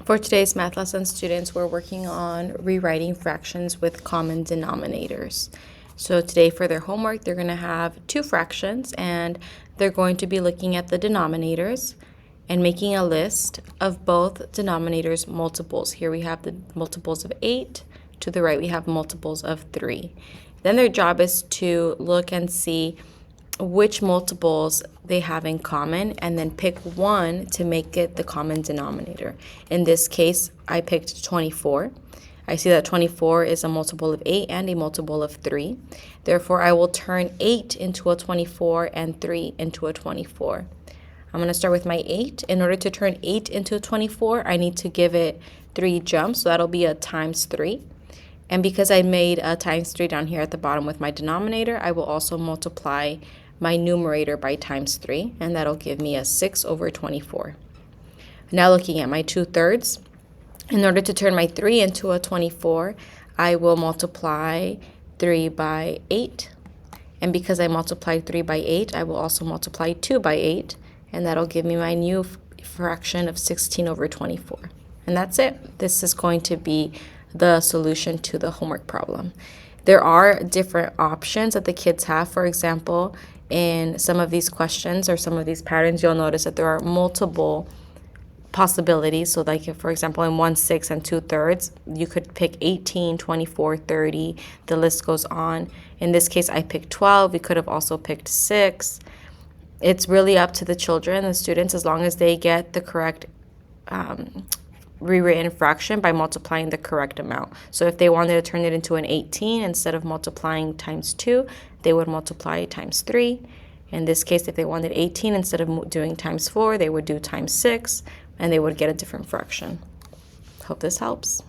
For today's math lesson, students, we're working on rewriting fractions with common denominators. So today for their homework, they're going to have two fractions, and they're going to be looking at the denominators and making a list of both denominators' multiples. Here we have the multiples of 8. To the right, we have multiples of 3. Then their job is to look and see which multiples they have in common and then pick one to make it the common denominator. In this case, I picked 24. I see that 24 is a multiple of 8 and a multiple of 3. Therefore, I will turn 8 into a 24 and 3 into a 24. I'm going to start with my 8. In order to turn 8 into a 24, I need to give it 3 jumps, so that'll be a times 3. And because I made a times 3 down here at the bottom with my denominator, I will also multiply my numerator by times 3, and that'll give me a 6 over 24. Now looking at my 2/3, in order to turn my 3 into a 24, I will multiply 3 by 8. And because I multiplied 3 by 8, I will also multiply 2 by 8, and that'll give me my new fraction of 16 over 24. And that's it. This is going to be the solution to the homework problem. There are different options that the kids have. For example, in some of these questions or some of these patterns, you'll notice that there are multiple possibilities. So like if, for example, in 1/6 and 2/3, you could pick 18, 24, 30. The list goes on. In this case, I picked 12. We could have also picked 6. It's really up to the children, the students, as long as they get the correct rewritten fraction by multiplying the correct amount. So if they wanted to turn it into an 18, instead of multiplying times 2, they would multiply times 3. In this case, if they wanted 18, instead of doing times 4, they would do times 6, and they would get a different fraction. Hope this helps.